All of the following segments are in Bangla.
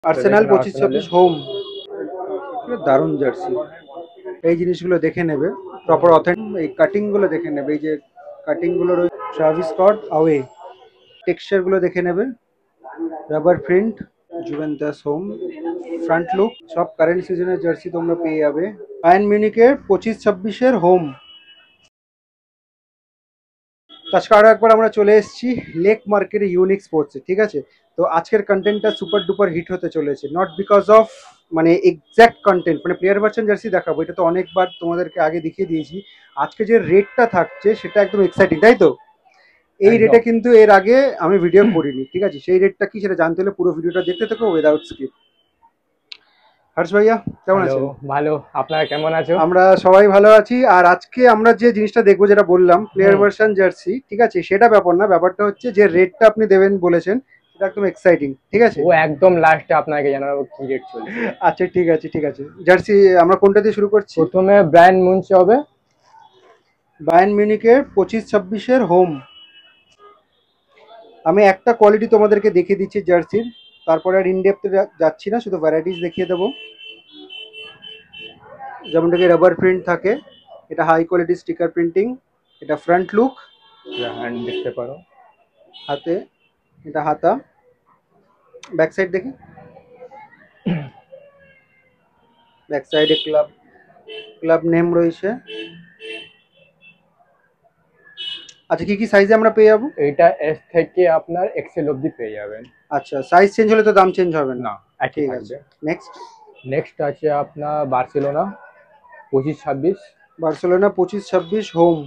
আর্সেনাল 25-26 হোম, দারুণ জার্সি। এই জিনিসগুলো দেখে নেবে, প্রপার অথেন্টিক এই কাটিংগুলো দেখে নেবে, এই যে কাটিংগুলো রয়েছে। ট্রাভিস স্কট আওয়ে, টেক্সচারগুলো দেখে নেবে, rubber print, Juventus home, front look, সব কারেন্ট সিজনের জার্সি তোমরা পেয়ে যাবে। বায়ার্ন মিউনিখের 25-26-এর হোম। আজকে আরও একবার আমরা চলে এসেছি লেক মার্কেটে ইউনিক স্পোর্টসে, ঠিক আছে? তো আজকের কন্টেন্টটা সুপার ডুপার হিট হতে চলেছে, নট বিকজ অফ মানে এক্স্যাক্ট কন্টেন্ট, মানে প্লেয়ার ভার্সন জার্সি দেখাবো, এটা তো অনেকবার তোমাদেরকে আগে দেখিয়ে দিয়েছি। আজকে যে রেটটা থাকছে সেটা একদম এক্সাইটিং, তাই তো? এই রেটে কিন্তু এর আগে আমি ভিডিও করিনি, ঠিক আছে? সেই রেটটা কি সেটা জানতে হলে পুরো ভিডিওটা দেখতে থাকো উইদাউট স্কিপ। হর্ষ ভাইয়া কেমন হ্যালো, আছেন? ভালো। আপনারা কেমন আছো? আমরা সবাই ভালো আছি। আর আজকে আমরা যে জিনিসটা দেখবো, যেটা বললাম প্লেয়ার ভার্সন জার্সি, ঠিক আছে? সেটা ব্যাপার না, ব্যাপারটা হচ্ছে যে রেটটা আপনি দেবেন বলেছেন, সেটা একদম এক্সাইটিং, ঠিক আছে? ও একদম লাস্টে আপনাকে জানাবো কি রেট চলছে। আচ্ছা ঠিক আছে ঠিক আছে। জার্সি আমরা কোনটা দিয়ে শুরু করছি? প্রথমে ব্র্যান্ড মুনচে হবে। বায়ার্ন মিউনিখের 25-26-এর হোম। আমি একটা কোয়ালিটি তোমাদেরকে দেখিয়ে দিচ্ছি জার্সির, তারপরে আর ইনডেপথে যাচ্ছি না, শুধু ভ্যারাইটিস দেখিয়ে দেবো। যেমনটাকে রাবার প্রিন্ট থাকে, এটা হাই কোয়ালিটি স্টিকার প্রিন্টিং, এটা ফ্রন্ট লুক, হ্যান্ড দেখতে পারো। হাতে এটা হাতা, ব্যাক সাইড দেখি, ব্যাক সাইডে ক্লাব ক্লাব নেম রয়েছে। আচ্ছা কি কি সাইজে আমরা পেয়ে যাবো? এইটা এস থেকে আপনার এক্সেল অবধি পেয়ে যাবেন। আচ্ছা, সাইজ চেঞ্জ হলে তো দাম চেঞ্জ হবে না? না, একই ঠিক আছে। থাকবে। নেক্সট, নেক্সট আছে আপনার বার্সেলোনা 25-26। Barcelona 25-26 home.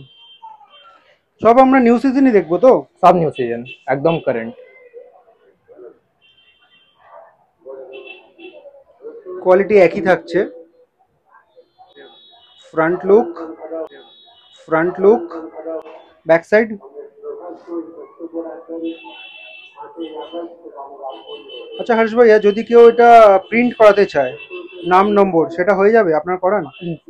সব আমরা নিউ সিজনই দেখবো তো? সব নিউ সিজন, একদম কারেন্ট। কোয়ালিটি একই থাকছে। Front look, front look, back side. আচ্ছা হর্ষ ভাইয়া, যদি কেউ এটা প্রিন্ট করাতে চায় নাম নম্বর, সেটা হয়ে যাবে আপনার করান?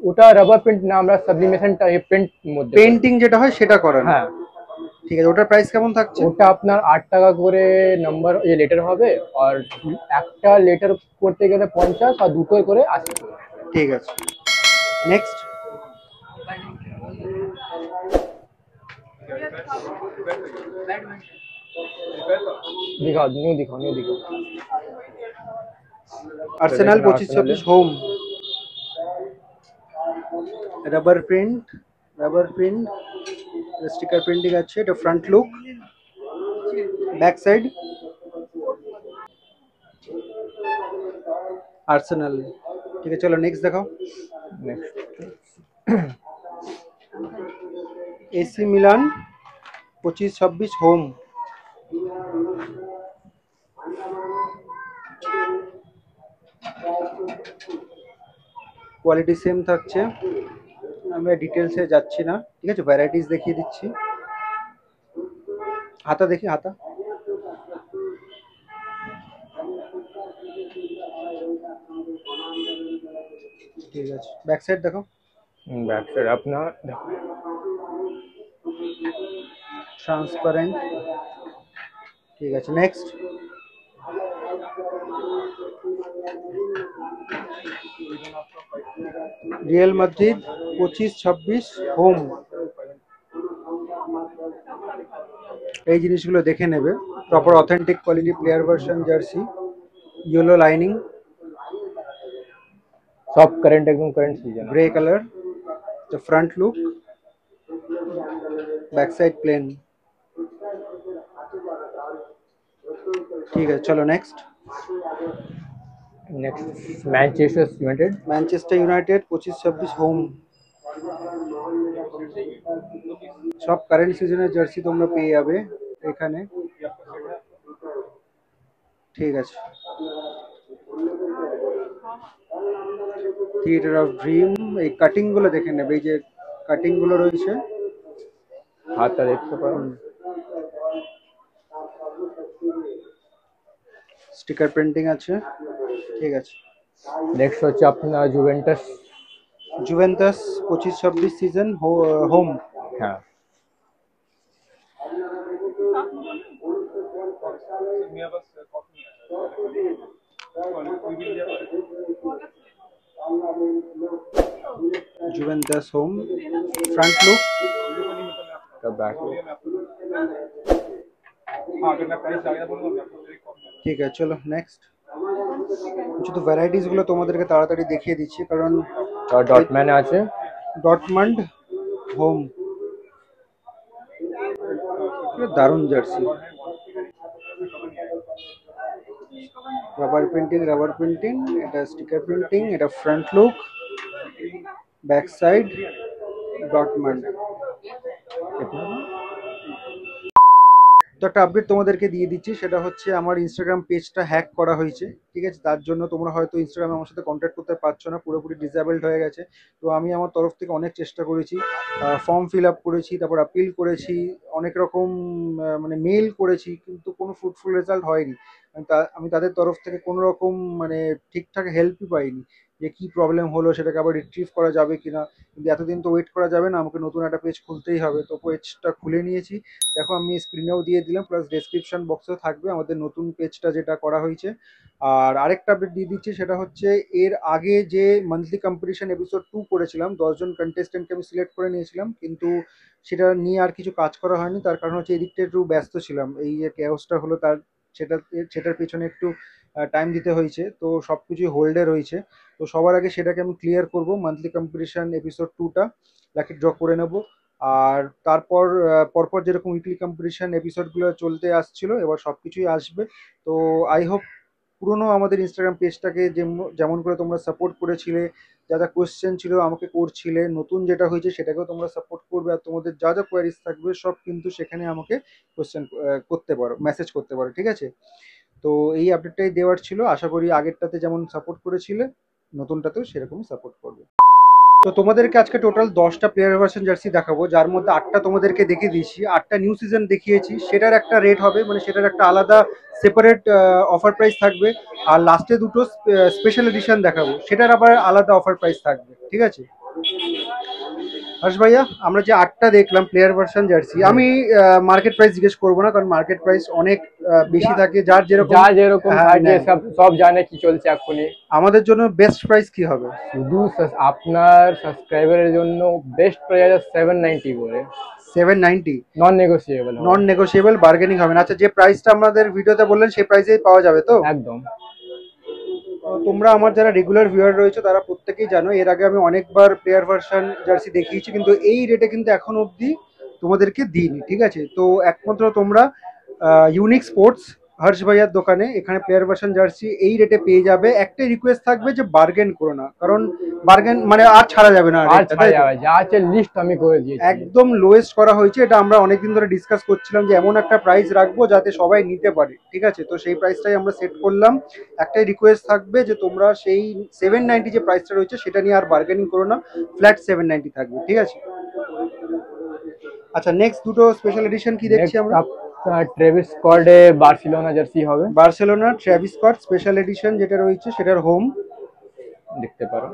ওটা রাবার প্রিন্ট না, আমরা সাবলিমেশনটা প্রিন্ট মধ্যে করি। পেন্টিং যেটা হয় সেটা করান? হ্যাঁ, ঠিক আছে। ওটার প্রাইস কেমন থাকছে? ওটা আপনার 8 টাকা করে নাম্বার লেটার হবে। আর একটা লেটার করতে গেলে 50, আর দুটো করে 80। ঠিক আছে। নেক্সট, दिखाओ, न्यू दिखाओ, न्यू दिखाओ। Arsenal 25-26 home, rubber print, rubber print, sticker printing আছে, এটা front look, back side, Arsenal. ঠিক আছে, চলো নেক্সট দেখাও। Next AC Milan 25-26 home. Quality same থাকছে, আমরা ডিটেলসে যাচ্ছি না, ঠিক আছে? ভ্যারাইটিস দেখিয়ে দিচ্ছি। হাতা দেখি, হাতা ঠিক আছে। ব্যাক সাইড দেখো, बैक साइड अपना ট্রান্সপারেন্ট। ঠিক আছে, নেক্সট। Real Madrid 25-26 home. এই জিনিসগুলো দেখে নেবে, proper authentic quality player version jersey, yellow lining, सब करंट, एकदम current season. Grey colour, the front look, back side plane. ঠিক আছে, চলো next. Next Manchester United Manchester United 25-26 home. সব কারেন্ট সিজনের জার্সি তোমরা পেয়ে যাবে এখানে, ঠিক আছে? থিয়েটার অফ ড্রিম, এই কাটিং গুলো দেখে নেবে, এই যে কাটিং গুলো রয়েছে। हाथ देखते पारो। স্টিকার প্রিন্টিং আছে, ঠিক আছে। नेक्स्ट হচ্ছে আপনার জুভেন্টাস। Juventus 25-26 season home. হ্যাঁ, Juventus home front look. Back. ঠিক আছে, চলো নেক্সট। শুধু ভ্যারাইটিস গুলো তোমাদেরকে তাড়াতাড়ি দেখিয়ে দিচ্ছি কারণ ডটম্যান আছে। ডটমান্ড হোম, দারুণ জার্সি। রাবার প্রিন্টিং, এটা স্টিকার প্রিন্টিং, এটা ফ্রন্ট লুক, ব্যাক সাইড, ডটমান্ড। তো একটা আপডেট তোমাদেরকে দিয়ে দিচ্ছি, সেটা হচ্ছে আমার ইনস্টাগ্রাম পেজটা হ্যাক করা হয়েছে, ঠিক আছে? তার জন্য তোমরা হয়তো ইনস্টাগ্রামে আমার সাথে কন্ট্যাক্ট করতে পারছো না, পুরোপুরি ডিসেবলড হয়ে গেছে। তো আমি আমার তরফ থেকে অনেক চেষ্টা করেছি, ফর্ম ফিল আপ করেছি, তারপর আপিল করেছি, অনেক রকম মানে মেল করেছি, কিন্তু কোনো ফ্রুটফুল রেজাল্ট হয়নি। আমি তাদের তরফ থেকে কোনো রকম মানে ঠিকঠাক হেল্পই পাইনি যে কী প্রবলেম হলো, সেটাকে আবার রিট্রিভ করা যাবে কিনা। কিন্তু এতদিন তো ওয়েট করা যাবে না, আমাকে নতুন একটা পেজ খুলতেই হবে। তো পেজটা খুলে নিয়েছি, দেখো আমি স্ক্রিনেও দিয়ে দিলাম, প্লাস ডেসক্রিপশন বক্সেও থাকবে আমাদের নতুন পেজটা যেটা করা হয়েছে। আর আরেকটা আপডেট দিয়ে দিচ্ছি, সেটা হচ্ছে এর আগে যে মান্থলি কম্পিটিশন এপিসোড 2 করেছিলাম, 10জন কন্টেস্টেন্টকে আমি সিলেক্ট করে নিয়েছিলাম, কিন্তু সেটা নিয়ে আর কিছু কাজ করা হয়নি। তার কারণ হচ্ছে এদিকটা একটু ব্যস্ত ছিলাম, এই যে ক্যাওসটা হলো তার সেটার পেছনে একটু টাইম দিতে হয়েছে, তো সব কিছুই হোল্ডে রয়েছে। তো সবার আগে সেটাকে আমি ক্লিয়ার করব, মান্থলি কম্পিটিশন এপিসোড 2টা লাকি ড্র করে নেব। আর তারপর পরপর যেরকম উইকলি কম্পিটিশন এপিসোডগুলো চলতে আসছিল, এবার সব কিছুই আসবে। তো আই হোপ পুরনো আমাদের ইনস্টাগ্রাম পেজটাকে যেমন করে তোমরা সাপোর্ট করেছিলে, যা যা কোয়েশ্চেন ছিল আমাকে করছিলে, নতুন যেটা হয়েছে সেটাকেও তোমরা সাপোর্ট করবে। আর তোমাদের যা যা কোয়ারিজ থাকবে সব কিন্তু সেখানে আমাকে কোয়েশ্চেন করতে পারো, মেসেজ করতে পারো, ঠিক আছে? তো এই আপডেটটাই দেওয়ার ছিল, আশা করি আগেরটাতে যেমন সাপোর্ট করেছিলে নতুনটাতেও সেরকমই সাপোর্ট করবে। তো তোমাদেরকে আজকে টোটাল 10টা প্লেয়ার ভার্সন জার্সি দেখাবো, যার মধ্যে 8টা তোমাদেরকে দেখিয়ে দিয়েছি, 8টা নিউ সিজন দেখিয়েছি। সেটার একটা রেট হবে, মানে সেটার একটা আলাদা সেপারেট অফার প্রাইস থাকবে। আর লাস্টে দুটো স্পেশাল এডিশন দেখাবো, সেটার আবার আলাদা অফার প্রাইস থাকবে, ঠিক আছে? হর্ষ ভাইয়া, আমরা যে 8টা দেখলাম প্লেয়ার ভার্সন জার্সি, আমি মার্কেট প্রাইস জিজ্ঞেস করবো না, কারণ মার্কেট প্রাইস অনেক বেশি থাকে, যার যেরকম থাকে সব জানে কি চলছে এখনই। আমাদের জন্য বেস্ট প্রাইস কি হবে? শুধু আপনার সাবস্ক্রাইবারের জন্য বেস্ট প্রাইস 790 করে। 790 নন নেগোশিয়েবল, বার্গেনিং হবে না। আচ্ছা, যে প্রাইসটা আমাদের ভিডিওতে বললেন সেই প্রাইসেই পাওয়া যাবে তো? একদম। তোমরা আমার যারা রেগুলার ভিউয়ার রয়েছে তারা প্রত্যেকেই জানো, এর আগে আমি অনেকবার প্লেয়ার ভার্সন জার্সি দেখিয়েছি, কিন্তু এই রেটে কিন্তু এখন অবধি তোমাদেরকে দিইনি, ঠিক আছে? তো একমাত্র তোমরা ইউনিক স্পোর্টস হর্ষ ভাইয়ার দোকানে এখানে প্লেয়ার ভার্সন জার্সি এই রেটে পেয়ে যাবে। একটাই রিকোয়েস্ট থাকবে যে বার্গেন করো না, কারণ বার্গেন মানে আর ছাড়া যাবে না, যা আছে লিস্ট আমি করে দিয়েছি, একদম লোয়েস্ট করা হয়েছে। এটা আমরা অনেকদিন ধরে ডিসকাস করছিলাম যে এমন একটা প্রাইস রাখবো যাতে সবাই নিতে পারে, ঠিক আছে? তো সেই প্রাইসটাই আমরা সেট করলাম। একটাই রিকোয়েস্ট থাকবে যে তোমরা সেই 790 যে প্রাইসটা রয়েছে সেটা নিয়ে আর বার্গেনিং করো না, ফ্ল্যাট 790 থাকবে, ঠিক আছে? আচ্ছা, নেক্সট দুটো স্পেশাল এডিশন কি দেখছি আমরা? ট্রেভিস স্কটে বার্সেলোনা জার্সি হবে, Barcelona Travis Scott special edition যেটা রয়েছে সেটার হোম দেখতে পারো।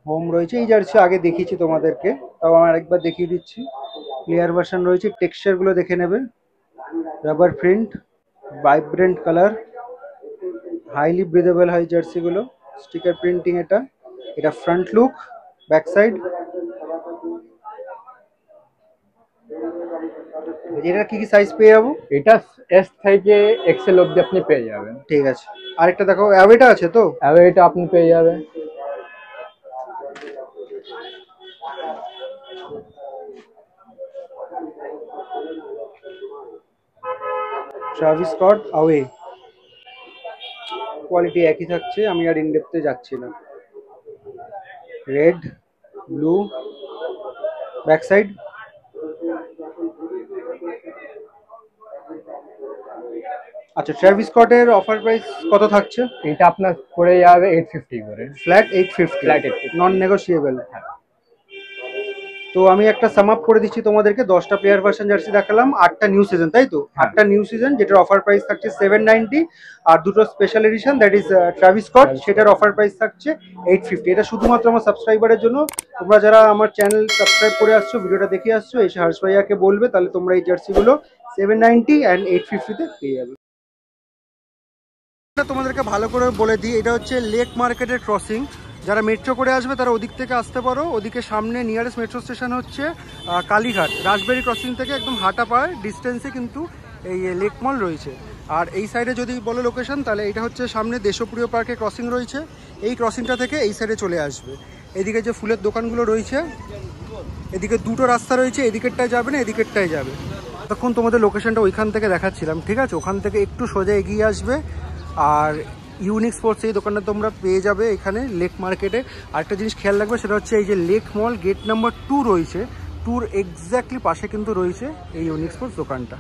হোম রয়েছে, এই জার্সি আগে দেখিয়েছি তোমাদেরকে, তাও আমি আরেকবার দেখিয়ে দিচ্ছি। প্লেয়ার ভার্সন রয়েছে, টেক্সচারগুলো দেখে নেবে, rubber print, vibrant colour, highly breathable হয় জার্সিগুলো, স্টিকার প্রিন্টিং। এটা এটা ফ্রন্ট লুক, ব্যাক সাইড। এটা কি কি সাইজ পেয়ে যাবো? এটা এস থেকে এক্সেল অবধি আপনি পেয়ে যাবেন, ঠিক আছে। আরেকটা দেখো, অ্যাওয়েটা আছে তো? অ্যাওয়েটা আপনি পেয়ে যাবেন। ট্রাভিস স্কট অ্যাওয়ে, কোয়ালিটি একই থাকছে, আমি আর ইনডেপথে যাচ্ছি না। Red, blue, back side. আচ্ছা, ট্রাভিস স্কটের অফার প্রাইস কত থাকছে? এটা আপনার পড়ে যাবে 850 করে, ফ্ল্যাট 850, ফ্ল্যাট 850, নন নেগোশিয়েবল। তো আমি একটা সাম আপ করে দিচ্ছি তোমাদেরকে, 10টা প্লেয়ার ভার্সন জার্সি দেখালাম, 8টা নিউ সিজন, তাই তো? 8টা নিউ সিজন যেটার অফার প্রাইস থাকছে 790, আর দুটো special edition that is Travis Scott, সেটার অফার প্রাইস থাকছে 850। এটা শুধুমাত্র আমার সাবস্ক্রাইবারের জন্য। তোমরা যারা আমার চ্যানেল সাবস্ক্রাইব করে আসছো, ভিডিওটা দেখে আসছো, এসে হর্ষ ভাইয়াকে বলবে, তাহলে তোমরা এই জার্সিগুলো 790 অ্যান্ড 850-তে পেয়ে যাবে। তোমাদেরকে ভালো করে বলে দিই, এটা হচ্ছে লেক মার্কেটের ক্রসিং। যারা মেট্রো করে আসবে তারা ওদিক থেকে আসতে পারো। ওদিকে সামনে নিয়ারেস্ট মেট্রো স্টেশন হচ্ছে কালীঘাট। রাজবেরি ক্রসিং থেকে একদম হাঁটা পায় ডিস্টেন্সে কিন্তু এই লেক মল রয়েছে। আর এই সাইডে যদি বলো লোকেশন, তাহলে এটা হচ্ছে সামনে দেশপ্রিয় পার্কে ক্রসিং রয়েছে। এই ক্রসিংটা থেকে এই সাইডে চলে আসবে। এদিকে যে ফুলের দোকানগুলো রয়েছে, এদিকে দুটো রাস্তা রয়েছে, এদিকেরটায় যাবে না এদিকেরটায় যাবে। তখন তোমাদের লোকেশনটা ওইখান থেকে দেখাচ্ছিলাম, ঠিক আছে? ওখান থেকে একটু সোজা এগিয়ে আসবে আর ইউনিক স্পোর্টস এই দোকানটা তোমরা পেয়ে যাবে এখানে লেক মার্কেটে। আরেকটা জিনিস খেয়াল রাখবে, সেটা হচ্ছে এই যে লেক মল গেট নাম্বার 2 রয়েছে, 2 এক্স্যাক্টলি পাশে কিন্তু রয়েছে এই ইউনিক স্পোর্টস দোকানটা।